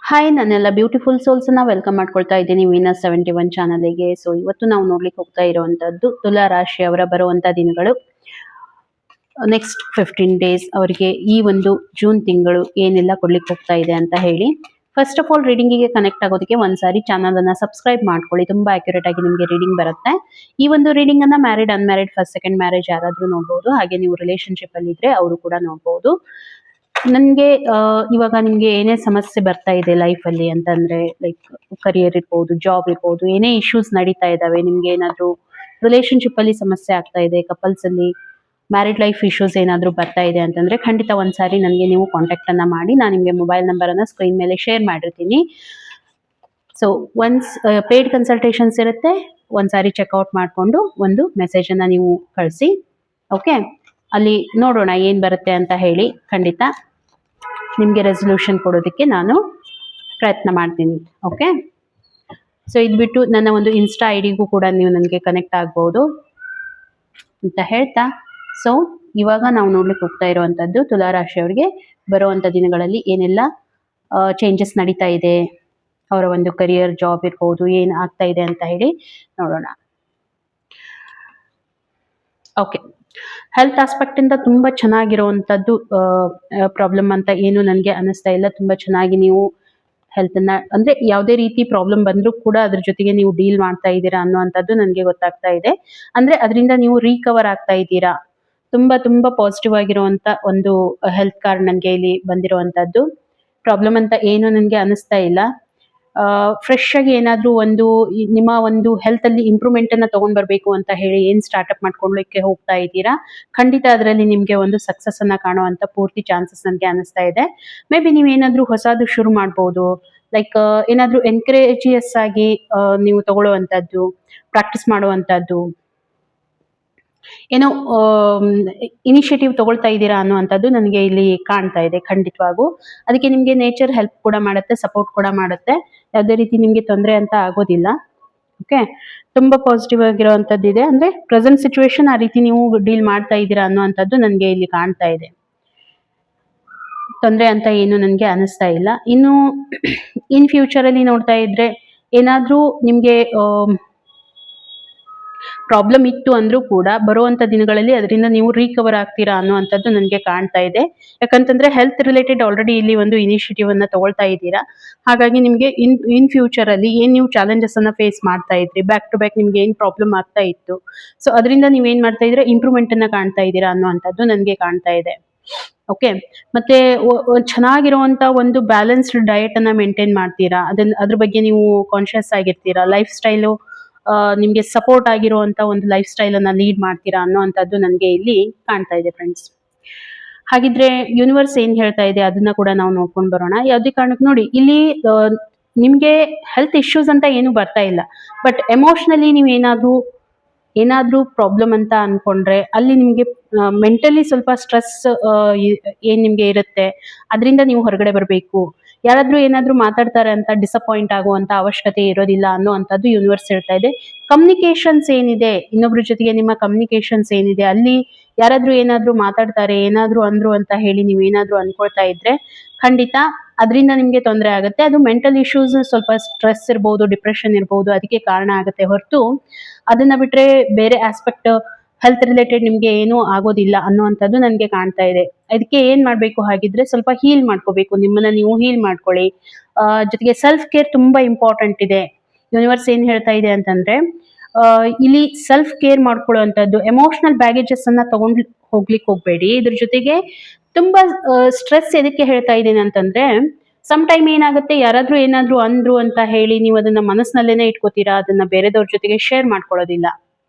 Hi, ನನ್ನೆಲ್ಲ beautiful ಸೋಲ್ಸ್ನ welcome ಮಾಡ್ಕೊಳ್ತಾ ಇದ್ದೀನಿ ವೀನಸ್ 71 ಚಾನಲ್ಗೆ. ಸೊ ಇವತ್ತು ನಾವು ನೋಡ್ಲಿಕ್ಕೆ ಹೋಗ್ತಾ ಇರುವಂತದ್ದು ತುಲಾ ರಾಶಿಯವರ ಬರುವಂತ ದಿನಗಳು. ನೆಕ್ಸ್ಟ್ 15 ಡೇಸ್ ಅವರಿಗೆ ಈ ಒಂದು ಜೂನ್ ತಿಂಗಳು ಏನೆಲ್ಲ ಕೊಡ್ಲಿಕ್ಕೆ ಹೋಗ್ತಾ ಇದೆ ಅಂತ ಹೇಳಿ. ಫಸ್ಟ್ ಆಫ್ ಆಲ್ ರೀಡಿಂಗಿಗೆ ಕನೆಕ್ಟ್ ಆಗೋದಕ್ಕೆ ಒಂದ್ಸಾರಿ ಚಾನಲ್ ಅನ್ನ ಸಬ್ಸ್ಕ್ರೈಬ್ ಮಾಡ್ಕೊಳ್ಳಿ. ತುಂಬಾ ಅಕ್ಯುರೇಟ್ ಆಗಿ ನಿಮಗೆ ರೀಡಿಂಗ್ ಬರುತ್ತೆ. ಈ ಒಂದು ರೀಡಿಂಗ್ ಅನ್ನ married unmarried first second marriage ಯಾರಾದ್ರೂ ನೋಡಬಹುದು. ಹಾಗೆ ನೀವು ರಿಲೇಶನ್ಶಿಪ್ ಅಲ್ಲಿ ಇದ್ರೆ ಅವರು ಕೂಡ ನೋಡಬಹುದು. ನನ್ಗೆ ಇವಾಗ ನಿಮ್ಗೆ ಏನೇ ಸಮಸ್ಯೆ ಬರ್ತಾ ಇದೆ ಲೈಫ್ ಅಲ್ಲಿ ಅಂತಂದ್ರೆ ಲೈಕ್ ಕರಿಯರ್ ಇರ್ಬೋದು, ಜಾಬ್ ಇರ್ಬೋದು, ಏನೇ ಇಶ್ಯೂಸ್ ನಡೀತಾ ಇದಾವೆ, ನಿಮ್ಗೆ ಏನಾದ್ರೂ ರಿಲೇಶನ್ಶಿಪ್ ಅಲ್ಲಿ ಸಮಸ್ಯೆ ಆಗ್ತಾ ಇದೆ, ಕಪಲ್ಸ್ ಅಲ್ಲಿ ಮ್ಯಾರಿಡ್ ಲೈಫ್ ಇಶ್ಯೂಸ್ ಏನಾದ್ರೂ ಬರ್ತಾ ಇದೆ ಅಂತಂದ್ರೆ ಖಂಡಿತ ಒಂದ್ಸಾರಿ ನನಗೆ ನೀವು ಕಾಂಟ್ಯಾಕ್ಟ್ ಅನ್ನ ಮಾಡಿ. ನಾನು ನಿಮ್ಗೆ ಮೊಬೈಲ್ ನಂಬರ್ ಅನ್ನ ಸ್ಕ್ರೀನ್ ಮೇಲೆ ಶೇರ್ ಮಾಡಿರ್ತೀನಿ. ಸೊ ಒನ್ಸ್ ಪೇಯ್ಡ್ ಕನ್ಸಲ್ಟೇಷನ್ಸ್ ಇರುತ್ತೆ, ಒಂದ್ಸಾರಿ ಚೆಕ್ಔಟ್ ಮಾಡಿಕೊಂಡು ಒಂದು ಮೆಸೇಜ್ ಅನ್ನ ನೀವು ಕಳಿಸಿ. ಓಕೆ, ಅಲ್ಲಿ ನೋಡೋಣ ಏನ್ ಬರುತ್ತೆ ಅಂತ ಹೇಳಿ. ಖಂಡಿತ ನಿಮಗೆ ರೆಸೊಲ್ಯೂಷನ್ ಕೊಡೋದಕ್ಕೆ ನಾನು ಪ್ರಯತ್ನ ಮಾಡ್ತೀನಿ. ಓಕೆ, ಸೊ ಇದು ಬಿಟ್ಟು ನನ್ನ ಒಂದು ಇನ್ಸ್ಟಾ ಐಡಿಗೂ ಕೂಡ ನೀವು ನನಗೆ ಕನೆಕ್ಟ್ ಆಗ್ಬೋದು ಅಂತ ಹೇಳ್ತಾ, ಸೊ ಇವಾಗ ನಾವು ನೋಡ್ಲಿಕ್ಕೆ ಹೋಗ್ತಾ ಇರುವಂತದ್ದು ತುಲಾ ರಾಶಿಯವರಿಗೆ ಬರುವಂತ ದಿನಗಳಲ್ಲಿ ಏನೆಲ್ಲ ಚೇಂಜಸ್ ನಡೀತಾ ಇದೆ, ಅವರ ಒಂದು ಕರಿಯರ್, ಜಾಬ್ ಇರ್ಬೋದು, ಏನ್ ಆಗ್ತಾ ಇದೆ ಅಂತ ಹೇಳಿ ನೋಡೋಣ. ಓಕೆ, ಹೆಲ್ತ್ ಆಸ್ಪೆಕ್ಟ್ ಇಂದ ತುಂಬಾ ಚೆನ್ನಾಗಿರುವಂತದ್ದು ಪ್ರಾಬ್ಲಮ್ ಅಂತ ಏನು ನನಗೆ ಅನಿಸ್ತಾ ಇಲ್ಲ. ತುಂಬಾ ಚೆನ್ನಾಗಿ ನೀವು ಹೆಲ್ತ್ ಅನ್ನ, ಅಂದ್ರೆ ಯಾವುದೇ ರೀತಿ ಪ್ರಾಬ್ಲಮ್ ಬಂದ್ರೂ ಕೂಡ ಅದ್ರ ಜೊತೆಗೆ ನೀವು ಡೀಲ್ ಮಾಡ್ತಾ ಇದ್ದೀರಾ ಅನ್ನುವಂಥದ್ದು ನನಗೆ ಗೊತ್ತಾಗ್ತಾ ಇದೆ. ಅಂದ್ರೆ ಅದರಿಂದ ನೀವು ರೀಕವರ್ ಆಗ್ತಾ ಇದ್ದೀರಾ. ತುಂಬಾ ತುಂಬಾ ಪಾಸಿಟಿವ್ ಆಗಿರುವಂತ ಒಂದು ಹೆಲ್ತ್ ಕಾರ್ಡ್ ನನಗೆ ಇಲ್ಲಿ ಬಂದಿರುವಂತದ್ದು. ಪ್ರಾಬ್ಲಮ್ ಅಂತ ಏನು ನನಗೆ ಅನಿಸ್ತಾ ಇಲ್ಲ. ಫ್ರೆಶ್ ಆಗಿ ಏನಾದ್ರೂ ಒಂದು ನಿಮ್ಮ ಒಂದು ಹೆಲ್ತ್ ಅಲ್ಲಿ ಇಂಪ್ರೂವ್ಮೆಂಟ್ ಅನ್ನ ತಗೊಂಡ್ ಬರ್ಬೇಕು ಅಂತ ಹೇಳಿ ಏನ್ ಸ್ಟಾರ್ಟ್ಅಪ್ ಮಾಡ್ಕೊಳ್ಳಿಕ್ಕೆ ಹೋಗ್ತಾ ಇದ್ದೀರಾ, ಖಂಡಿತ ಅದರಲ್ಲಿ ನಿಮ್ಗೆ ಒಂದು ಸಕ್ಸಸ್ ಅನ್ನ ಕಾಣುವಂತ ಪೂರ್ತಿ ಚಾನ್ಸಸ್ ನನಗೆ ಅನಿಸ್ತಾ ಇದೆ. ಮೇ ಬಿ ನೀವೇನಾದ್ರೂ ಹೊಸದು ಶುರು ಮಾಡ್ಬೋದು. ಲೈಕ್ ಏನಾದ್ರೂ ಎನ್ಕರೇಜಿಯಸ್ ಆಗಿ ನೀವು ತಗೊಳ್ಳುವಂತದ್ದು, ಪ್ರಾಕ್ಟೀಸ್ ಮಾಡುವಂತದ್ದು, ಏನೋ ಇನಿಷಿಯೇಟಿವ್ ತಗೊಳ್ತಾ ಇದ್ದೀರಾ ಅನ್ನುವಂಥದ್ದು ನನಗೆ ಇಲ್ಲಿ ಕಾಣ್ತಾ ಇದೆ. ಖಂಡಿತವಾಗೂ ಅದಕ್ಕೆ ನಿಮ್ಗೆ ನೇಚರ್ ಹೆಲ್ಪ್ ಕೂಡ ಮಾಡುತ್ತೆ, ಸಪೋರ್ಟ್ ಕೂಡ ಮಾಡುತ್ತೆ. ಯಾವುದೇ ರೀತಿ ನಿಮ್ಗೆ ತೊಂದರೆ ಅಂತ ಆಗೋದಿಲ್ಲ. ಓಕೆ, ತುಂಬಾ ಪಾಸಿಟಿವ್ ಆಗಿರುವಂತದ್ದು ಇದೆ. ಅಂದ್ರೆ ಪ್ರೆಸೆಂಟ್ ಸಿಚುವೇಶನ್ ಆ ರೀತಿ ನೀವು ಡೀಲ್ ಮಾಡ್ತಾ ಇದ್ದೀರಾ ಅನ್ನುವಂಥದ್ದು ನನಗೆ ಇಲ್ಲಿ ಕಾಣ್ತಾ ಇದೆ. ತೊಂದರೆ ಅಂತ ಏನು ನನಗೆ ಅನಿಸ್ತಾ ಇಲ್ಲ. ಇನ್ನು ಇನ್ ಫ್ಯೂಚರ್ ಅಲ್ಲಿ ನೋಡ್ತಾ ಇದ್ರೆ ಏನಾದ್ರೂ ನಿಮ್ಗೆ ಪ್ರಾಬ್ಲಮ್ ಇತ್ತು ಅಂದ್ರೂ ಕೂಡ ಬರುವಂತ ದಿನಗಳಲ್ಲಿ ಅದರಿಂದ ನೀವು ರಿಕವರ್ ಆಗ್ತೀರಾ ಅನ್ನುವಂಥದ್ದು ನನಗೆ ಕಾಣ್ತಾ ಇದೆ. ಯಾಕಂತಂದ್ರೆ ಹೆಲ್ತ್ ರಿಲೇಟೆಡ್ ಆಲ್ರೆಡಿ ಇಲ್ಲಿ ಒಂದು ಇನಿಷಿಯೇಟಿವ್ ಅನ್ನ ತಗೊಳ್ತಾ ಇದ್ದೀರಾ. ಹಾಗಾಗಿ ನಿಮ್ಗೆ ಇನ್ ಫ್ಯೂಚರ್ ಅಲ್ಲಿ ಏನ್ ನೀವು ಚಾಲೆಂಜಸ್ ಅನ್ನ ಫೇಸ್ ಮಾಡ್ತಾ ಇದ್ರಿ, ಬ್ಯಾಕ್ ಟು ಬ್ಯಾಕ್ ನಿಮ್ಗೆ ಏನ್ ಪ್ರಾಬ್ಲಮ್ ಆಗ್ತಾ ಇತ್ತು, ಸೊ ಅದರಿಂದ ನೀವೇನ್ ಮಾಡ್ತಾ ಇದ್ರೆ ಇಂಪ್ರೂವ್ಮೆಂಟ್ ಅನ್ನ ಕಾಣ್ತಾ ಇದ್ದೀರಾ ಅನ್ನುವಂಥದ್ದು ನನಗೆ ಕಾಣ್ತಾ ಇದೆ. ಓಕೆ, ಮತ್ತೆ ಚೆನ್ನಾಗಿರುವಂತ ಒಂದು ಬ್ಯಾಲೆನ್ಸ್ಡ್ ಡಯಟ್ ಅನ್ನ ಮೇಂಟೈನ್ ಮಾಡ್ತೀರಾ, ಅದ್ರ ಬಗ್ಗೆ ನೀವು ಕಾನ್ಶಿಯಸ್ ಆಗಿರ್ತೀರಾ. ಲೈಫ್ ಸ್ಟೈಲು ನಿಮ್ಗೆ ಸಪೋರ್ಟ್ ಆಗಿರುವಂತ ಒಂದು ಲೈಫ್ ಸ್ಟೈಲ್ ಅನ್ನ ಲೀಡ್ ಮಾಡ್ತೀರಾ ಅನ್ನೋವಂಥದ್ದು ನನಗೆ ಇಲ್ಲಿ ಕಾಣ್ತಾ ಇದೆ ಫ್ರೆಂಡ್ಸ್. ಹಾಗಿದ್ರೆ ಯೂನಿವರ್ಸ್ ಏನ್ ಹೇಳ್ತಾ ಇದೆ ಅದನ್ನ ಕೂಡ ನಾವು ನೋಡ್ಕೊಂಡು ಬರೋಣ. ಯಾವುದೇ ಕಾರಣಕ್ಕೆ ನೋಡಿ, ಇಲ್ಲಿ ನಿಮ್ಗೆ ಹೆಲ್ತ್ ಇಶ್ಯೂಸ್ ಅಂತ ಏನು ಬರ್ತಾ ಇಲ್ಲ, ಬಟ್ ಎಮೋಷನಲಿ ನೀವು ಏನಾದ್ರೂ ಪ್ರಾಬ್ಲಮ್ ಅಂತ ಅನ್ಕೊಂಡ್ರೆ ಅಲ್ಲಿ ನಿಮ್ಗೆ ಮೆಂಟಲಿ ಸ್ವಲ್ಪ ಸ್ಟ್ರೆಸ್ ಏನ್ ನಿಮ್ಗೆ ಇರುತ್ತೆ, ಅದರಿಂದ ನೀವು ಹೊರಗಡೆ ಬರಬೇಕು. ಯಾರಾದ್ರೂ ಏನಾದ್ರೂ ಮಾತಾಡ್ತಾರೆ ಅಂತ ಡಿಸಪಾಯಿಂಟ್ ಆಗುವಂತ ಅವಶ್ಯಕತೆ ಇರೋದಿಲ್ಲ ಅನ್ನುವಂಥದ್ದು ಯೂನಿವರ್ಸ್ ಹೇಳ್ತಾ ಇದೆ. ಕಮ್ಯುನಿಕೇಶನ್ಸ್ ಏನಿದೆ, ಇನ್ನೊಬ್ರ ಜೊತೆಗೆ ನಿಮ್ಮ ಕಮ್ಯುನಿಕೇಶನ್ಸ್ ಏನಿದೆ, ಅಲ್ಲಿ ಯಾರಾದ್ರೂ ಏನಾದ್ರೂ ಮಾತಾಡ್ತಾರೆ, ಏನಾದ್ರೂ ಅಂದ್ರು ಅಂತ ಹೇಳಿ ನೀವು ಏನಾದ್ರೂ ಅನ್ಕೊಳ್ತಾ ಇದ್ರೆ ಖಂಡಿತ ಅದರಿಂದ ನಿಮ್ಗೆ ತೊಂದರೆ ಆಗುತ್ತೆ. ಅದು ಮೆಂಟಲ್ ಇಶ್ಯೂಸ್, ಸ್ವಲ್ಪ ಸ್ಟ್ರೆಸ್ ಇರ್ಬೋದು, ಡಿಪ್ರೆಷನ್ ಇರ್ಬೋದು, ಅದಕ್ಕೆ ಕಾರಣ ಆಗುತ್ತೆ ಹೊರತು ಅದನ್ನ ಬಿಟ್ರೆ ಬೇರೆ ಆಸ್ಪೆಕ್ಟ್ ಹೆಲ್ತ್ ರಿಲೇಟೆಡ್ ನಿಮ್ಗೆ ಏನೂ ಆಗೋದಿಲ್ಲ ಅನ್ನುವಂಥದ್ದು ನನಗೆ ಕಾಣ್ತಾ ಇದೆ. ಅದಕ್ಕೆ ಏನ್ ಮಾಡ್ಬೇಕು, ಹಾಗಿದ್ರೆ ಸ್ವಲ್ಪ ಹೀಲ್ ಮಾಡ್ಕೋಬೇಕು, ನಿಮ್ಮನ್ನ ನೀವು ಹೀಲ್ ಮಾಡ್ಕೊಳ್ಳಿ. ಜೊತೆಗೆ ಸೆಲ್ಫ್ ಕೇರ್ ತುಂಬಾ ಇಂಪಾರ್ಟೆಂಟ್ ಇದೆ. ಯೂನಿವರ್ಸ್ ಏನ್ ಹೇಳ್ತಾ ಇದೆ ಅಂತಂದ್ರೆ ಇಲ್ಲಿ ಸೆಲ್ಫ್ ಕೇರ್ ಮಾಡ್ಕೊಳ್ಳುವಂಥದ್ದು, ಎಮೋಷನಲ್ ಬ್ಯಾಗೇಜಸ್ ಅನ್ನ ತಗೊಂಡ್ ಹೋಗ್ಲಿಕ್ಕೆ ಹೋಗ್ಬೇಡಿ. ಇದ್ರ ಜೊತೆಗೆ ತುಂಬಾ ಸ್ಟ್ರೆಸ್ ಎದಕ್ಕೆ ಹೇಳ್ತಾ ಇದ್ದೀನಿ ಅಂತಂದ್ರೆ, ಸಮ್ ಟೈಮ್ ಏನಾಗುತ್ತೆ, ಯಾರಾದ್ರೂ ಏನಾದ್ರೂ ಅಂದ್ರು ಅಂತ ಹೇಳಿ ನೀವು ಅದನ್ನ ಮನಸ್ಸಿನಲ್ಲೇನೆ ಇಟ್ಕೋತೀರಾ, ಅದನ್ನ ಬೇರೆದವ್ರ ಜೊತೆಗೆ ಶೇರ್ ಮಾಡ್ಕೊಳ್ಳೋದಿಲ್ಲ.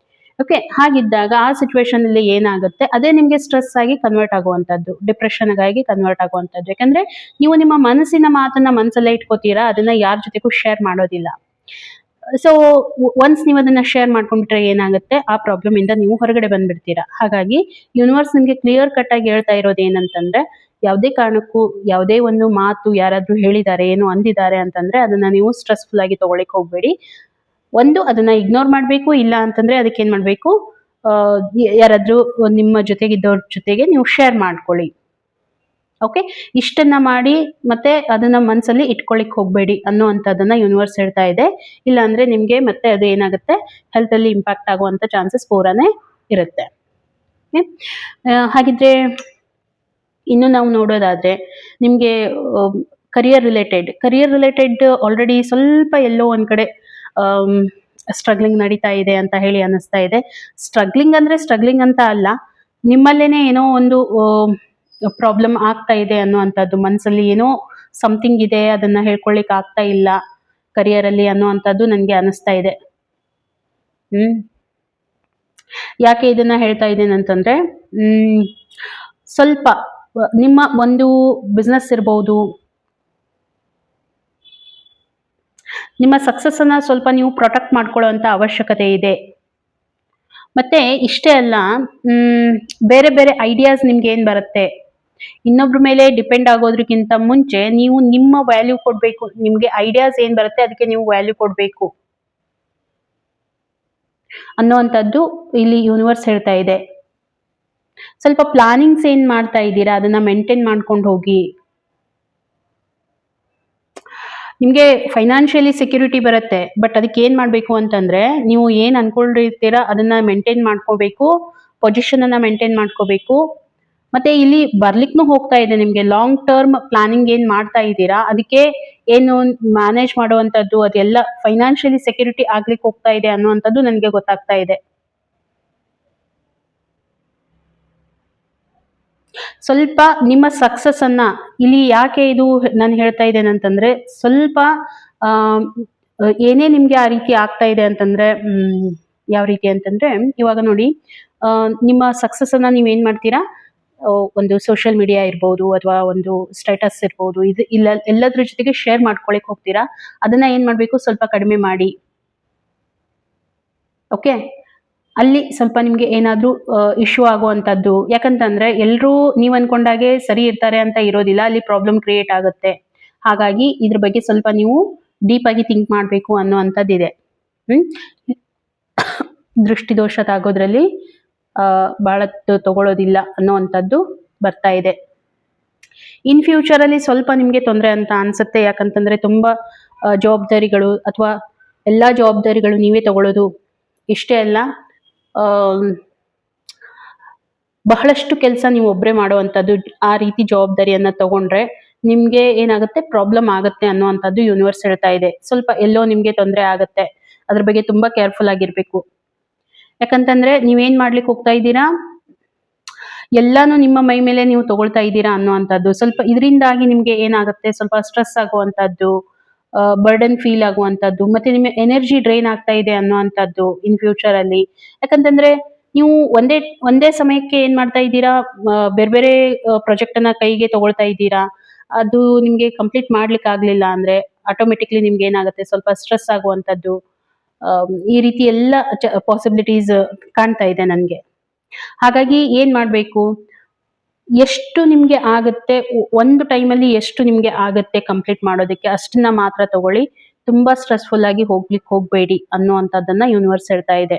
ಓಕೆ, ಹಾಗಿದ್ದಾಗ ಆ ಸಿಚುವೇಶನ್ ಅಲ್ಲಿ ಏನಾಗುತ್ತೆ, ಅದೇ ನಿಮ್ಗೆ ಸ್ಟ್ರೆಸ್ ಆಗಿ ಕನ್ವರ್ಟ್ ಆಗುವಂತದ್ದು, ಡಿಪ್ರೆಷನ್ ಆಗಿ ಕನ್ವರ್ಟ್ ಆಗುವಂತದ್ದು. ಯಾಕಂದ್ರೆ ನೀವು ನಿಮ್ಮ ಮನಸ್ಸಿನ ಮಾತನ್ನ ಮನಸ್ಸಲ್ಲೇ ಇಟ್ಕೋತೀರಾ, ಅದನ್ನ ಯಾರ ಜೊತೆಗೂ ಶೇರ್ ಮಾಡೋದಿಲ್ಲ. ಸೊ ಒನ್ಸ್ ನೀವು ಅದನ್ನ ಶೇರ್ ಮಾಡ್ಕೊಂಡ್ಬಿಟ್ರೆ ಏನಾಗುತ್ತೆ, ಆ ಪ್ರಾಬ್ಲಮ್ ಇಂದ ನೀವು ಹೊರಗಡೆ ಬಂದ್ಬಿಡ್ತೀರಾ. ಹಾಗಾಗಿ ಯೂನಿವರ್ಸ್ ನಿಮ್ಗೆ ಕ್ಲಿಯರ್ ಕಟ್ ಆಗಿ ಹೇಳ್ತಾ ಇರೋದು ಏನಂತಂದ್ರೆ, ಯಾವುದೇ ಕಾರಣಕ್ಕೂ ಯಾವುದೇ ಒಂದು ಮಾತು ಯಾರಾದ್ರೂ ಹೇಳಿದ್ದಾರೆ, ಏನು ಅಂದಿದ್ದಾರೆ ಅಂತಂದ್ರೆ ಅದನ್ನ ನೀವು ಸ್ಟ್ರೆಸ್ಫುಲ್ ಆಗಿ ತಗೊಳ್ಳಿಕ್ ಹೋಗ್ಬೇಡಿ. ಒಂದು ಅದನ್ನ ಇಗ್ನೋರ್ ಮಾಡ್ಬೇಕು, ಇಲ್ಲ ಅಂತಂದ್ರೆ ಅದಕ್ಕೆ ಏನ್ ಮಾಡ್ಬೇಕು, ಯಾರಾದ್ರೂ ನಿಮ್ಮ ಜೊತೆಗಿದ್ದವ್ರ ಜೊತೆಗೆ ನೀವು ಶೇರ್ ಮಾಡ್ಕೊಳ್ಳಿ. ಓಕೆ, ಇಷ್ಟನ್ನ ಮಾಡಿ ಮತ್ತೆ ಅದನ್ನ ಮನಸ್ಸಲ್ಲಿ ಇಟ್ಕೊಳ್ಳಿಕ್ ಹೋಗಬೇಡಿ ಅನ್ನುವಂಥದ್ದನ್ನ ಯೂನಿವರ್ಸ್ ಹೇಳ್ತಾ ಇದೆ. ಇಲ್ಲ ಅಂದ್ರೆ ನಿಮ್ಗೆ ಮತ್ತೆ ಅದು ಏನಾಗುತ್ತೆ, ಹೆಲ್ತ್ ಅಲ್ಲಿ ಇಂಪ್ಯಾಕ್ಟ್ ಆಗುವಂತ ಚಾನ್ಸಸ್ ಪೂರಾನೇ ಇರುತ್ತೆ. ಹಾಗಿದ್ರೆ ಇನ್ನು ನಾವು ನೋಡೋದಾದ್ರೆ ನಿಮ್ಗೆ ಕರಿಯರ್ ರಿಲೇಟೆಡ್ ಆಲ್ರೆಡಿ ಸ್ವಲ್ಪ ಎಲ್ಲೋ ಒಂದ್ ಕಡೆ ಸ್ಟ್ರಗ್ಲಿಂಗ್ ನಡೀತಾ ಇದೆ ಅಂತ ಹೇಳಿ ಅನ್ನಿಸ್ತಾ ಇದೆ. ಸ್ಟ್ರಗ್ಲಿಂಗ್ ಅಂತ ಅಲ್ಲ, ನಿಮ್ಮಲ್ಲೇನೆ ಏನೋ ಒಂದು ಪ್ರಾಬ್ಲಮ್ ಆಗ್ತಾ ಇದೆ ಅನ್ನುವಂಥದ್ದು, ಮನಸ್ಸಲ್ಲಿ ಏನೋ ಸಮಥಿಂಗ್ ಇದೆ, ಅದನ್ನ ಹೇಳ್ಕೊಳ್ಳಿಕ್ ಆಗ್ತಾ ಇಲ್ಲ ಕರಿಯರ್ ಅಲ್ಲಿ ಅನ್ನುವಂಥದ್ದು ನನಗೆ ಅನಿಸ್ತಾ ಇದೆ. ಯಾಕೆ ಇದನ್ನ ಹೇಳ್ತಾ ಇದ್ದೇನೆ ಅಂತಂದ್ರೆ, ಸ್ವಲ್ಪ ನಿಮ್ಮ ಒಂದು ಬಿಸ್ನೆಸ್ ಇರ್ಬೋದು, ನಿಮ್ಮ ಸಕ್ಸಸ್ ಅನ್ನ ಸ್ವಲ್ಪ ನೀವು ಪ್ರೊಟೆಕ್ಟ್ ಮಾಡ್ಕೊಳ್ಳುವಂತ ಅವಶ್ಯಕತೆ ಇದೆ. ಮತ್ತೆ ಇಷ್ಟೇ ಅಲ್ಲ, ಬೇರೆ ಬೇರೆ ಐಡಿಯಾಸ್ ನಿಮ್ಗೆ ಏನ್ ಬರುತ್ತೆ, ಇನ್ನೊಬ್ರ ಮೇಲೆ ಡಿಪೆಂಡ್ ಆಗೋದ್ರಕ್ಕಿಂತ ಮುಂಚೆ ನೀವು ನಿಮ್ಮ ವ್ಯಾಲ್ಯೂ ಕೊಡ್ಬೇಕು. ನಿಮ್ಗೆ ಐಡಿಯಾಸ್ ಏನ್ ಬರುತ್ತೆ ಅದಕ್ಕೆ ನೀವು ವ್ಯಾಲ್ಯೂ ಕೊಡ್ಬೇಕು ಅನ್ನುವಂಥದ್ದು ಇಲ್ಲಿ ಯೂನಿವರ್ಸ್ ಹೇಳ್ತಾ ಇದೆ. ಸ್ವಲ್ಪ ಪ್ಲಾನಿಂಗ್ಸ್ ಏನ್ ಮಾಡ್ತಾ ಇದ್ದೀರಾ ಅದನ್ನ ಮೇಂಟೈನ್ ಮಾಡ್ಕೊಂಡು ಹೋಗಿ. ನಿಮ್ಗೆ ಫೈನಾನ್ಷಿಯಲಿ ಸೆಕ್ಯೂರಿಟಿ ಬರುತ್ತೆ, ಬಟ್ ಅದಕ್ಕೆ ಏನ್ ಮಾಡ್ಬೇಕು ಅಂತಂದ್ರೆ, ನೀವು ಏನ್ ಅನ್ಕೊಂಡಿರ್ತೀರಾ ಅದನ್ನ ಮೇಂಟೈನ್ ಮಾಡ್ಕೋಬೇಕು, ಪೊಸಿಷನ್ ಅನ್ನ ಮೇಂಟೈನ್ ಮಾಡ್ಕೋಬೇಕು. ಮತ್ತೆ ಇಲ್ಲಿ ಬರ್ಲಿಕ್ನು ಹೋಗ್ತಾ ಇದೆ ನಿಮ್ಗೆ ಲಾಂಗ್ ಟರ್ಮ್ ಪ್ಲಾನಿಂಗ್ ಏನ್ ಮಾಡ್ತಾ ಇದ್ದೀರಾ ಅದಕ್ಕೆ ಏನು ಮ್ಯಾನೇಜ್ ಮಾಡುವಂತದ್ದು, ಅದೆಲ್ಲ ಫೈನಾನ್ಷಿಯಲಿ ಸೆಕ್ಯೂರಿಟಿ ಆಗ್ಲಿಕ್ಕೆ ಹೋಗ್ತಾ ಇದೆ ಅನ್ನುವಂಥದ್ದು ನನಗೆ ಗೊತ್ತಾಗ್ತಾ ಇದೆ. ಸ್ವಲ್ಪ ನಿಮ್ಮ ಸಕ್ಸಸ್ ಅನ್ನ ಇಲ್ಲಿ ಯಾಕೆ ಇದು ನಾನು ಹೇಳ್ತಾ ಇದ್ದೇನೆ ಅಂತಂದ್ರೆ, ಸ್ವಲ್ಪ ಏನೇ ನಿಮ್ಗೆ ಆ ರೀತಿ ಆಗ್ತಾ ಇದೆ ಅಂತಂದ್ರೆ, ಯಾವ ರೀತಿ ಅಂತಂದ್ರೆ, ಇವಾಗ ನೋಡಿ, ನಿಮ್ಮ ಸಕ್ಸಸ್ ಅನ್ನ ನೀವೇನ್ ಮಾಡ್ತೀರಾ, ಒಂದು ಸೋಷಿಯಲ್ ಮೀಡಿಯಾ ಇರ್ಬೋದು ಅಥವಾ ಒಂದು ಸ್ಟೇಟಸ್ ಇರ್ಬೋದು, ಇದು ಇಲ್ಲ ಎಲ್ಲದ್ರ ಜೊತೆಗೆ ಶೇರ್ ಮಾಡ್ಕೊಳಕ್ ಹೋಗ್ತೀರಾ. ಅದನ್ನ ಏನ್ ಮಾಡ್ಬೇಕು, ಸ್ವಲ್ಪ ಕಡಿಮೆ ಮಾಡಿ. ಓಕೆ, ಅಲ್ಲಿ ಸ್ವಲ್ಪ ನಿಮ್ಗೆ ಏನಾದ್ರೂ ಇಶ್ಯೂ ಆಗುವಂತದ್ದು, ಯಾಕಂತಂದ್ರೆ ಎಲ್ರೂ ನೀವ್ ಅನ್ಕೊಂಡಾಗೆ ಸರಿ ಇರ್ತಾರೆ ಅಂತ ಇರೋದಿಲ್ಲ, ಅಲ್ಲಿ ಪ್ರಾಬ್ಲಮ್ ಕ್ರಿಯೇಟ್ ಆಗುತ್ತೆ. ಹಾಗಾಗಿ ಇದ್ರ ಬಗ್ಗೆ ಸ್ವಲ್ಪ ನೀವು ಡೀಪ್ ಆಗಿ ಥಿಂಕ್ ಮಾಡ್ಬೇಕು ಅನ್ನುವಂಥದ್ದಿದೆ. ದೃಷ್ಟಿದೋಷ ತಾಗೋದ್ರಲ್ಲಿ ಬಹಳ ತಗೊಳ್ಳೋದಿಲ್ಲ ಅನ್ನುವಂಥದ್ದು ಬರ್ತಾ ಇದೆ. ಇನ್ ಫ್ಯೂಚರ್ ಅಲ್ಲಿ ಸ್ವಲ್ಪ ನಿಮ್ಗೆ ತೊಂದರೆ ಅಂತ ಅನ್ಸುತ್ತೆ, ಯಾಕಂತಂದ್ರೆ ತುಂಬಾ ಜವಾಬ್ದಾರಿಗಳು ಅಥವಾ ಎಲ್ಲಾ ಜವಾಬ್ದಾರಿಗಳು ನೀವೇ ತಗೊಳ್ಳೋದು. ಇಷ್ಟೇ ಅಲ್ಲ, ಬಹಳಷ್ಟು ಕೆಲಸ ನೀವು ಒಬ್ಬರೇ ಮಾಡುವಂಥದ್ದು, ಆ ರೀತಿ ಜವಾಬ್ದಾರಿಯನ್ನ ತಗೊಂಡ್ರೆ ನಿಮ್ಗೆ ಏನಾಗುತ್ತೆ, ಪ್ರಾಬ್ಲಮ್ ಆಗುತ್ತೆ ಅನ್ನುವಂಥದ್ದು ಯೂನಿವರ್ಸ್ ಹೇಳ್ತಾ ಇದೆ. ಸ್ವಲ್ಪ ಎಲ್ಲೋ ನಿಮ್ಗೆ ತೊಂದರೆ ಆಗುತ್ತೆ, ಅದ್ರ ಬಗ್ಗೆ ತುಂಬಾ ಕೇರ್ಫುಲ್ ಆಗಿರ್ಬೇಕು. ಯಾಕಂತಂದ್ರೆ ನೀವೇನ್ ಮಾಡ್ಲಿಕ್ಕೆ ಹೋಗ್ತಾ ಇದ್ದೀರಾ, ಎಲ್ಲಾನು ನಿಮ್ಮ ಮೈ ಮೇಲೆ ನೀವು ತಗೊಳ್ತಾ ಇದ್ದೀರಾ ಅನ್ನುವಂಥದ್ದು. ಸ್ವಲ್ಪ ಇದರಿಂದಾಗಿ ನಿಮ್ಗೆ ಏನಾಗುತ್ತೆ, ಸ್ವಲ್ಪ ಸ್ಟ್ರೆಸ್ ಆಗುವಂತದ್ದು, ಬರ್ಡನ್ ಫೀಲ್ ಆಗುವಂತದ್ದು, ಮತ್ತೆ ನಿಮ್ಮ ಎನರ್ಜಿ ಡ್ರೈನ್ ಆಗ್ತಾ ಇದೆ ಅನ್ನುವಂಥದ್ದು ಇನ್ ಫ್ಯೂಚರ್ ಅಲ್ಲಿ. ಯಾಕಂತಂದ್ರೆ ನೀವು ಒಂದೇ ಸಮಯಕ್ಕೆ ಏನ್ ಮಾಡ್ತಾ ಇದ್ದೀರಾ, ಬೇರೆ ಬೇರೆ ಪ್ರಾಜೆಕ್ಟ್ ಅನ್ನ ಕೈಗೆ ತಗೊಳ್ತಾ ಇದ್ದೀರಾ. ಅದು ನಿಮ್ಗೆ ಕಂಪ್ಲೀಟ್ ಮಾಡ್ಲಿಕ್ಕೆ ಆಗ್ಲಿಲ್ಲ ಅಂದ್ರೆ ಆಟೋಮೆಟಿಕ್ಲಿ ನಿಮ್ಗೆ ಏನಾಗುತ್ತೆ, ಸ್ವಲ್ಪ ಸ್ಟ್ರೆಸ್ ಆಗುವಂತದ್ದು, ಈ ರೀತಿ ಎಲ್ಲ ಪಾಸಿಬಿಲಿಟೀಸ್ ಕಾಣ್ತಾ ಇದೆ ನನ್ಗೆ. ಹಾಗಾಗಿ ಏನ್ ಮಾಡ್ಬೇಕು, ಎಷ್ಟು ನಿಮ್ಗೆ ಆಗುತ್ತೆ, ಒಂದು ಟೈಮಲ್ಲಿ ಎಷ್ಟು ನಿಮ್ಗೆ ಆಗುತ್ತೆ ಕಂಪ್ಲೀಟ್ ಮಾಡೋದಕ್ಕೆ ಅಷ್ಟನ್ನ ಮಾತ್ರ ತಗೊಳ್ಳಿ. ತುಂಬಾ ಸ್ಟ್ರೆಸ್ಫುಲ್ ಆಗಿ ಹೋಗ್ಲಿಕ್ಕೆ ಹೋಗ್ಬೇಡಿ ಅನ್ನುವಂಥದ್ದನ್ನ ಯೂನಿವರ್ಸ್ ಹೇಳ್ತಾ ಇದೆ.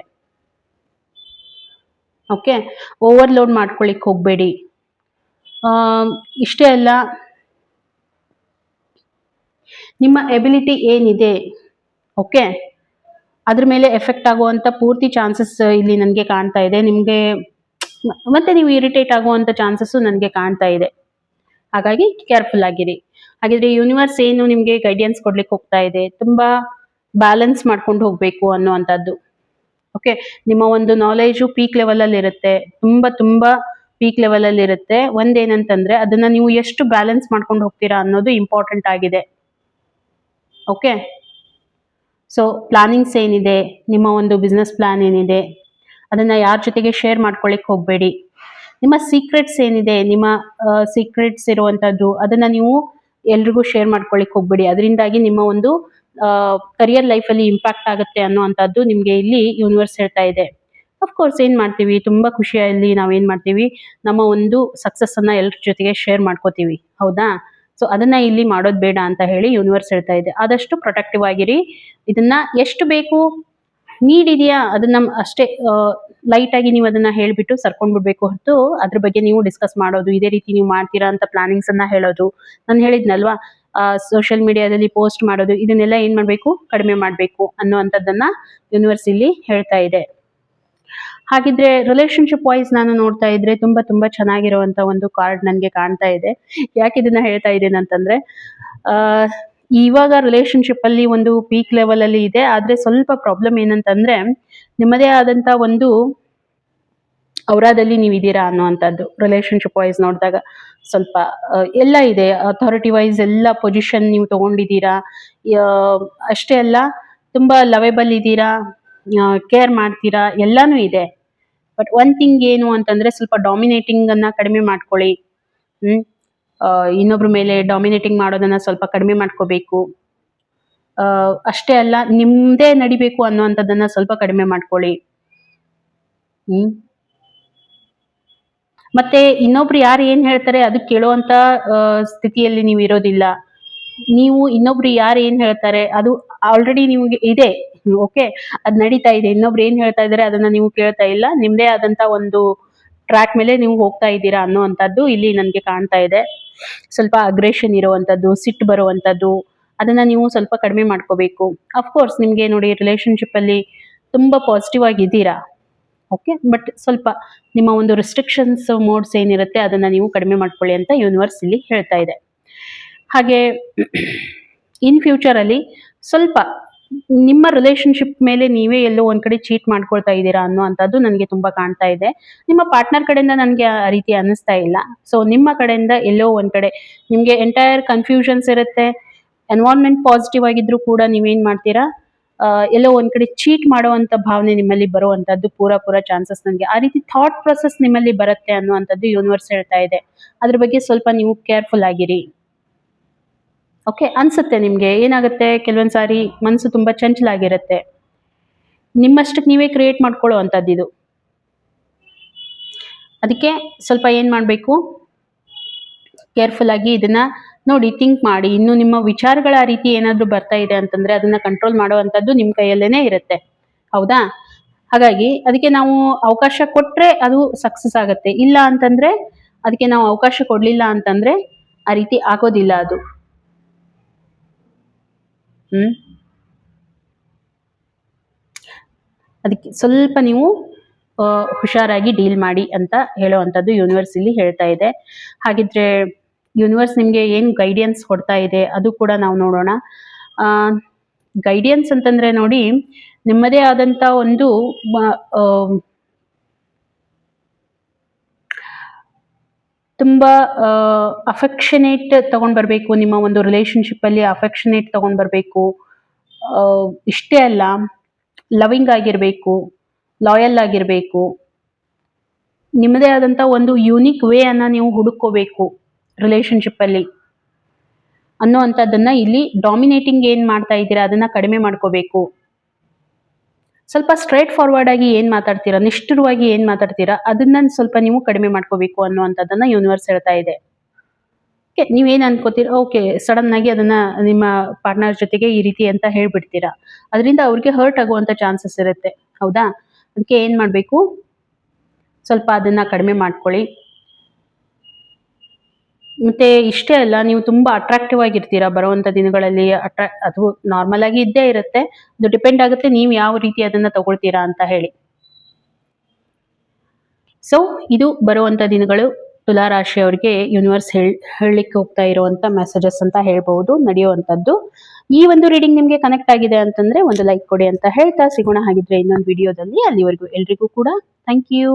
ಓಕೆ, ಓವರ್ಲೋಡ್ ಮಾಡ್ಕೊಳಿಕ್ ಹೋಗ್ಬೇಡಿ. ಇಷ್ಟೇ ಅಲ್ಲ, ನಿಮ್ಮ ಎಬಿಲಿಟಿ ಏನಿದೆ, ಓಕೆ, ಅದ್ರ ಮೇಲೆ ಎಫೆಕ್ಟ್ ಆಗುವಂತ ಪೂರ್ತಿ ಚಾನ್ಸಸ್ ಇಲ್ಲಿ ನನಗೆ ಕಾಣ್ತಾ ಇದೆ. ನಿಮ್ಗೆ ಮತ್ತೆ ನೀವು ಇರಿಟೇಟ್ ಆಗುವಂತ ಚಾನ್ಸಸ್ ನನಗೆ ಕಾಣ್ತಾ ಇದೆ. ಹಾಗಾಗಿ ಕೇರ್ಫುಲ್ ಆಗಿರಿ. ಹಾಗಿದ್ರೆ ಯೂನಿವರ್ಸ್ ಏನು ನಿಮ್ಗೆ ಗೈಡೆನ್ಸ್ ಕೊಡ್ಲಿಕ್ಕೆ ಹೋಗ್ತಾ ಇದೆ, ತುಂಬಾ ಬ್ಯಾಲೆನ್ಸ್ ಮಾಡ್ಕೊಂಡು ಹೋಗ್ಬೇಕು ಅನ್ನುವಂಥದ್ದು. ಓಕೆ, ನಿಮ್ಮ ಒಂದು ನಾಲೆಜು ಪೀಕ್ ಲೆವೆಲ್ ಅಲ್ಲಿ ಇರುತ್ತೆ, ತುಂಬಾ ಪೀಕ್ ಲೆವೆಲ್ ಅಲ್ಲಿ ಇರುತ್ತೆ. ಒಂದೇನಂತಂದ್ರೆ ಅದನ್ನ ನೀವು ಎಷ್ಟು ಬ್ಯಾಲೆನ್ಸ್ ಮಾಡ್ಕೊಂಡು ಹೋಗ್ತೀರಾ ಅನ್ನೋದು ಇಂಪಾರ್ಟೆಂಟ್ ಆಗಿದೆ. ಓಕೆ, ಸೊ ಪ್ಲಾನಿಂಗ್ಸ್ ಏನಿದೆ, ನಿಮ್ಮ ಒಂದು ಬಿಸ್ನೆಸ್ ಪ್ಲಾನ್ ಏನಿದೆ, ಅದನ್ನ ಯಾರ ಜೊತೆಗೆ ಶೇರ್ ಮಾಡ್ಕೊಳಿಕ್ ಹೋಗ್ಬೇಡಿ. ನಿಮ್ಮ ಸೀಕ್ರೆಟ್ಸ್ ಏನಿದೆ, ನಿಮ್ಮ ಸೀಕ್ರೆಟ್ಸ್ ಇರುವಂತದ್ದು, ಅದನ್ನ ನೀವು ಎಲ್ರಿಗೂ ಶೇರ್ ಮಾಡ್ಕೊಳಿಕ್ ಹೋಗ್ಬೇಡಿ. ಅದರಿಂದಾಗಿ ನಿಮ್ಮ ಒಂದು ಕರಿಯರ್ ಲೈಫ್ ಅಲ್ಲಿ ಇಂಪ್ಯಾಕ್ಟ್ ಆಗುತ್ತೆ ಅನ್ನುವಂಥದ್ದು ನಿಮ್ಗೆ ಇಲ್ಲಿ ಯೂನಿವರ್ಸ್ ಹೇಳ್ತಾ ಇದೆ. ಅಫ್ಕೋರ್ಸ್ ಏನ್ ಮಾಡ್ತೀವಿ, ತುಂಬಾ ಖುಷಿಯಲ್ಲಿ ನಾವೇನ್ ಮಾಡ್ತೀವಿ, ನಮ್ಮ ಒಂದು ಸಕ್ಸಸ್ ಅನ್ನ ಎಲ್ರ ಜೊತೆಗೆ ಶೇರ್ ಮಾಡ್ಕೋತೀವಿ, ಹೌದಾ? ಸೊ ಅದನ್ನ ಇಲ್ಲಿ ಮಾಡೋದ್ ಬೇಡ ಅಂತ ಹೇಳಿ ಯೂನಿವರ್ಸ್ ಹೇಳ್ತಾ ಇದೆ. ಆದಷ್ಟು ಪ್ರೊಟೆಕ್ಟಿವ್ ಆಗಿರಿ. ಇದನ್ನ ಎಷ್ಟು ಬೇಕು ನೀಡ್ ಇದೆಯಾ ಅದನ್ನ ಅಷ್ಟೇ ಲೈಟ್ ಆಗಿ ನೀವು ಅದನ್ನ ಹೇಳ್ಬಿಟ್ಟು ಸರ್ಕೊಂಡ್ ಬಿಡ್ಬೇಕು ಹೊರತು ಅದ್ರ ಬಗ್ಗೆ ನೀವು ಡಿಸ್ಕಸ್ ಮಾಡೋದು ಇದೇ ರೀತಿ ನೀವು ಮಾಡ್ತೀರಾ ಅಂತ ಪ್ಲಾನಿಂಗ್ಸ್ ಅನ್ನ ಹೇಳೋದು, ನಾನು ಹೇಳಿದ್ನಲ್ವಾ ಸೋಷಿಯಲ್ ಮೀಡಿಯಾದಲ್ಲಿ ಪೋಸ್ಟ್ ಮಾಡೋದು, ಇದನ್ನೆಲ್ಲ ಏನ್ ಮಾಡ್ಬೇಕು, ಕಡಿಮೆ ಮಾಡ್ಬೇಕು ಅನ್ನುವಂಥದ್ದನ್ನ ಯೂನಿವರ್ಸ್ ಇಲ್ಲಿ ಹೇಳ್ತಾ ಇದೆ. ಹಾಗಿದ್ರೆ ರಿಲೇಶನ್ಶಿಪ್ ವೈಸ್ ನಾನು ನೋಡ್ತಾ ಇದ್ರೆ ತುಂಬಾ ತುಂಬಾ ಚೆನ್ನಾಗಿರುವಂತ ಒಂದು ಕಾರ್ಡ್ ನನ್ಗೆ ಕಾಣ್ತಾ ಇದೆ. ಯಾಕೆ ಇದನ್ನ ಹೇಳ್ತಾ ಇದ್ದೇನೆ ಅಂತಂದ್ರೆ ಇವಾಗ ರಿಲೇಶನ್ಶಿಪ್ ಅಲ್ಲಿ ಒಂದು ಪೀಕ್ ಲೆವೆಲ್ ಅಲ್ಲಿ ಇದೆ. ಆದ್ರೆ ಸ್ವಲ್ಪ ಪ್ರಾಬ್ಲಮ್ ಏನಂತಂದ್ರೆ ನಿಮ್ಮದೇ ಆದಂತ ಒಂದು ಔರಾದಲ್ಲಿ ನೀವಿದ್ದೀರಾ ಅನ್ನುವಂಥದ್ದು. ರಿಲೇಶನ್ಶಿಪ್ ವೈಸ್ ನೋಡಿದಾಗ ಸ್ವಲ್ಪ ಎಲ್ಲ ಇದೆ, ಅಥಾರಿಟಿ ವೈಸ್ ಎಲ್ಲ ಪೊಸಿಷನ್ ನೀವು ತಗೊಂಡಿದ್ದೀರಾ, ಅಷ್ಟೇ ಅಲ್ಲ ತುಂಬಾ ಲವೇಬಲ್ ಇದ್ದೀರಾ, ಕೇರ್ ಮಾಡ್ತೀರಾ, ಎಲ್ಲಾನು ಇದೆ. ಬಟ್ ಒನ್ ಥಿಂಗ್ ಏನು ಅಂತಂದ್ರೆ ಸ್ವಲ್ಪ ಡಾಮಿನೇಟಿಂಗ್ ಅನ್ನ ಕಡಿಮೆ ಮಾಡ್ಕೊಳ್ಳಿ. ಇನ್ನೊಬ್ರ ಮೇಲೆ ಡಾಮಿನೇಟಿಂಗ್ ಮಾಡೋದನ್ನ ಸ್ವಲ್ಪ ಕಡಿಮೆ ಮಾಡ್ಕೋಬೇಕು. ಅಷ್ಟೇ ಅಲ್ಲ ನಿಮ್ದೇ ನಡಿಬೇಕು ಅನ್ನುವಂಥದ್ದನ್ನ ಸ್ವಲ್ಪ ಕಡಿಮೆ ಮಾಡ್ಕೊಳ್ಳಿ. ಮತ್ತೆ ಇನ್ನೊಬ್ರು ಯಾರು ಏನ್ ಹೇಳ್ತಾರೆ ಅದಕ್ಕೆ ಕೇಳುವಂತ ಸ್ಥಿತಿಯಲ್ಲಿ ನೀವು ಇರೋದಿಲ್ಲ. ನೀವು ಇನ್ನೊಬ್ರು ಯಾರು ಏನ್ ಹೇಳ್ತಾರೆ ಅದು ಆಲ್ರೆಡಿ ನಿಮ್ಗೆ ಇದೆ, ಓಕೆ, ಅದ್ ನಡೀತಾ ಇದೆ. ಇನ್ನೊಬ್ರು ಏನ್ ಹೇಳ್ತಾ ಇದಾರೆ ಅದನ್ನ ನೀವು ಕೇಳ್ತಾ ಇಲ್ಲ, ನಿಮ್ದೇ ಆದಂತ ಒಂದು ಟ್ರ್ಯಾಕ್ ಮೇಲೆ ನೀವು ಹೋಗ್ತಾ ಇದ್ದೀರಾ ಅನ್ನುವಂಥದ್ದು ಇಲ್ಲಿ ನನ್ಗೆ ಕಾಣ್ತಾ ಇದೆ. ಸ್ವಲ್ಪ ಅಗ್ರೆಷನ್ ಇರುವಂತದ್ದು, ಸಿಟ್ಟು ಬರುವಂತದ್ದು, ಅದನ್ನ ನೀವು ಸ್ವಲ್ಪ ಕಡಿಮೆ ಮಾಡ್ಕೋಬೇಕು. ಅಫ್ಕೋರ್ಸ್ ನಿಮ್ಗೆ ನೋಡಿ ರಿಲೇಶನ್ಶಿಪ್ ಅಲ್ಲಿ ತುಂಬಾ ಪಾಸಿಟಿವ್ ಆಗಿದ್ದೀರಾ, ಓಕೆ, ಬಟ್ ಸ್ವಲ್ಪ ನಿಮ್ಮ ಒಂದು ರಿಸ್ಟ್ರಿಕ್ಷನ್ಸ್ ಮೋಡ್ಸ್ ಏನಿರುತ್ತೆ ಅದನ್ನ ನೀವು ಕಡಿಮೆ ಮಾಡ್ಕೊಳ್ಳಿ ಅಂತ ಯೂನಿವರ್ಸ್ ಇಲ್ಲಿ ಹೇಳ್ತಾ ಇದೆ. ಹಾಗೆ ಇನ್ ಫ್ಯೂಚರ್ ಅಲ್ಲಿ ಸ್ವಲ್ಪ ನಿಮ್ಮ ರಿಲೇಶನ್ಶಿಪ್ ಮೇಲೆ ನೀವೇ ಎಲ್ಲೋ ಒಂದ್ ಕಡೆ ಚೀಟ್ ಮಾಡ್ಕೊಳ್ತಾ ಇದ್ದೀರಾ ಅನ್ನುವಂಥದ್ದು ನನಗೆ ತುಂಬಾ ಕಾಣ್ತಾ ಇದೆ. ನಿಮ್ಮ ಪಾರ್ಟ್ನರ್ ಕಡೆಯಿಂದ ನನಗೆ ಆ ರೀತಿ ಅನ್ನಿಸ್ತಾ ಇಲ್ಲ. ಸೊ ನಿಮ್ಮ ಕಡೆಯಿಂದ ಎಲ್ಲೋ ಒಂದ್ ಕಡೆ ನಿಮ್ಗೆ ಎಂಟೈರ್ ಕನ್ಫ್ಯೂಷನ್ಸ್ ಇರುತ್ತೆ. ಎನ್ವೈರನ್ಮೆಂಟ್ ಪಾಸಿಟಿವ್ ಆಗಿದ್ರು ಕೂಡ ನೀವೇನ್ ಮಾಡ್ತೀರಾ, ಎಲ್ಲೋ ಒಂದ್ ಕಡೆ ಚೀಟ್ ಮಾಡುವಂತ ಭಾವನೆ ನಿಮ್ಮಲ್ಲಿ ಬರುವಂತದ್ದು ಪೂರ ಚಾನ್ಸಸ್ ನನಗೆ ಆ ರೀತಿ ಥಾಟ್ ಪ್ರೊಸೆಸ್ ನಿಮ್ಮಲ್ಲಿ ಬರುತ್ತೆ ಅನ್ನುವಂಥದ್ದು ಯೂನಿವರ್ಸ್ ಹೇಳ್ತಾ ಇದೆ. ಅದ್ರ ಬಗ್ಗೆ ಸ್ವಲ್ಪ ನೀವು ಕೇರ್ಫುಲ್ ಆಗಿರಿ. ಓಕೆ, ಅನ್ಸುತ್ತೆ ನಿಮ್ಗೆ ಏನಾಗುತ್ತೆ, ಕೆಲವೊಂದ್ ಸಾರಿ ಮನಸ್ಸು ತುಂಬಾ ಚಂಚಲಾಗಿರುತ್ತೆ, ನಿಮ್ಮಷ್ಟಕ್ಕೆ ನೀವೇ ಕ್ರಿಯೇಟ್ ಮಾಡ್ಕೊಳ್ಳೋ ಅಂಥದ್ದು ಇದು. ಅದಕ್ಕೆ ಸ್ವಲ್ಪ ಏನ್ ಮಾಡ್ಬೇಕು, ಕೇರ್ಫುಲ್ ಆಗಿ ಇದನ್ನ ನೋಡಿ, ಥಿಂಕ್ ಮಾಡಿ. ಇನ್ನು ನಿಮ್ಮ ವಿಚಾರಗಳ ರೀತಿ ಏನಾದ್ರೂ ಬರ್ತಾ ಇದೆ ಅಂತಂದ್ರೆ ಅದನ್ನ ಕಂಟ್ರೋಲ್ ಮಾಡುವಂತದ್ದು ನಿಮ್ ಕೈಯಲ್ಲೇನೆ ಇರುತ್ತೆ, ಹೌದಾ? ಹಾಗಾಗಿ ಅದಕ್ಕೆ ನಾವು ಅವಕಾಶ ಕೊಟ್ರೆ ಅದು ಸಕ್ಸಸ್ ಆಗತ್ತೆ, ಇಲ್ಲ ಅಂತಂದ್ರೆ ಅದಕ್ಕೆ ನಾವು ಅವಕಾಶ ಕೊಡ್ಲಿಲ್ಲ ಅಂತಂದ್ರೆ ಆ ರೀತಿ ಆಗೋದಿಲ್ಲ ಅದು. ಅದಕ್ಕೆ ಸ್ವಲ್ಪ ನೀವು ಹುಷಾರಾಗಿ ಡೀಲ್ ಮಾಡಿ ಅಂತ ಹೇಳುವಂಥದ್ದು ಯೂನಿವರ್ಸ್ ಇಲ್ಲಿ ಹೇಳ್ತಾ ಇದೆ. ಹಾಗಿದ್ರೆ ಯೂನಿವರ್ಸ್ ನಿಮ್ಗೆ ಏನ್ ಗೈಡೆನ್ಸ್ ಕೊಡ್ತಾ ಇದೆ ಅದು ಕೂಡ ನಾವು ನೋಡೋಣ. ಗೈಡೆನ್ಸ್ ಅಂತಂದ್ರೆ ನೋಡಿ, ನಿಮ್ಮದೇ ಆದಂತ ಒಂದು ತುಂಬಾ ಅಫೆಕ್ಷನೇಟ್ ತಗೊಂಡ್ ಬರ್ಬೇಕು, ನಿಮ್ಮ ಒಂದು ರಿಲೇಶನ್ಶಿಪ್ ಅಲ್ಲಿ ಅಫೆಕ್ಷನೇಟ್ ತಗೊಂಡ್ ಬರ್ಬೇಕು. ಇಷ್ಟೇ ಅಲ್ಲ, ಲವಿಂಗ್ ಆಗಿರ್ಬೇಕು, ಲಾಯಲ್ ಆಗಿರ್ಬೇಕು, ನಿಮ್ಮದೇ ಆದಂತ ಒಂದು ಯೂನಿಕ್ ವೇ ಅನ್ನ ನೀವು ಹುಡುಕೋಬೇಕು ರಿಲೇಶನ್ಶಿಪ್ ಅಲ್ಲಿ ಅನ್ನೋವಂಥದ್ದನ್ನ ಇಲ್ಲಿ ಡಾಮಿನೇಟಿಂಗ್ ಏನ್ ಮಾಡ್ತಾ ಇದ್ದೀರಾ ಅದನ್ನ ಕಡಿಮೆ ಮಾಡ್ಕೋಬೇಕು. ಸ್ವಲ್ಪ ಸ್ಟ್ರೈಟ್ ಫಾರ್ವರ್ಡ್ ಆಗಿ ಏನ್ ಮಾತಾಡ್ತೀರಾ, ನಿಷ್ಠುರವಾಗಿ ಏನ್ ಮಾತಾಡ್ತೀರಾ ಅದನ್ನ ಸ್ವಲ್ಪ ನೀವು ಕಡಿಮೆ ಮಾಡ್ಕೋಬೇಕು ಅನ್ನುವಂಥದ್ದನ್ನ ಯೂನಿವರ್ಸ್ ಹೇಳ್ತಾ ಇದೆ. ನೀವೇನ್ ಅನ್ಕೋತೀರಾ, ಓಕೆ, ಸಡನ್ ಆಗಿ ಅದನ್ನ ನಿಮ್ಮ ಪಾರ್ಟ್ನರ್ ಜೊತೆಗೆ ಈ ರೀತಿ ಅಂತ ಹೇಳ್ಬಿಡ್ತೀರಾ, ಅದರಿಂದ ಅವ್ರಿಗೆ ಹರ್ಟ್ ಆಗುವಂತ ಚಾನ್ಸಸ್ ಇರುತ್ತೆ, ಹೌದಾ? ಅದಕ್ಕೆ ಏನ್ ಮಾಡ್ಬೇಕು, ಸ್ವಲ್ಪ ಅದನ್ನ ಕಡಿಮೆ ಮಾಡ್ಕೊಳ್ಳಿ. ಮತ್ತೆ ಇಷ್ಟೇ ಅಲ್ಲ, ನೀವು ತುಂಬಾ ಅಟ್ರಾಕ್ಟಿವ್ ಆಗಿರ್ತೀರಾ ಬರುವಂತ ದಿನಗಳಲ್ಲಿ. ಅದು ನಾರ್ಮಲ್ ಆಗಿ ಇದ್ದೇ ಇರುತ್ತೆ, ಅದು ಡಿಪೆಂಡ್ ಆಗುತ್ತೆ ನೀವು ಯಾವ ರೀತಿ ಅದನ್ನ ತಗೊಳ್ತೀರಾ ಅಂತ ಹೇಳಿ. ಸೊ ಇದು ಬರುವಂತ ದಿನಗಳು ತುಲಾ ರಾಶಿಯವರಿಗೆ ಯೂನಿವರ್ಸ್ ಹೇಳಲಿಕ್ಕೆ ಹೋಗ್ತಾ ಇರುವಂತ ಮೆಸೇಜಸ್ ಅಂತ ಹೇಳ್ಬಹುದು, ನಡೆಯುವಂತದ್ದು. ಈ ಒಂದು ರೀಡಿಂಗ್ ನಿಮ್ಗೆ ಕನೆಕ್ಟ್ ಆಗಿದೆ ಅಂತಂದ್ರೆ ಒಂದು ಲೈಕ್ ಕೊಡಿ ಅಂತ ಹೇಳ್ತಾ ಸಿಗೋಣ ಹಾಗಿದ್ರೆ ಇನ್ನೊಂದು ವಿಡಿಯೋದಲ್ಲಿ. ಅಲ್ಲಿವರೆಗೂ ಎಲ್ರಿಗೂ ಕೂಡ ಥ್ಯಾಂಕ್ ಯು.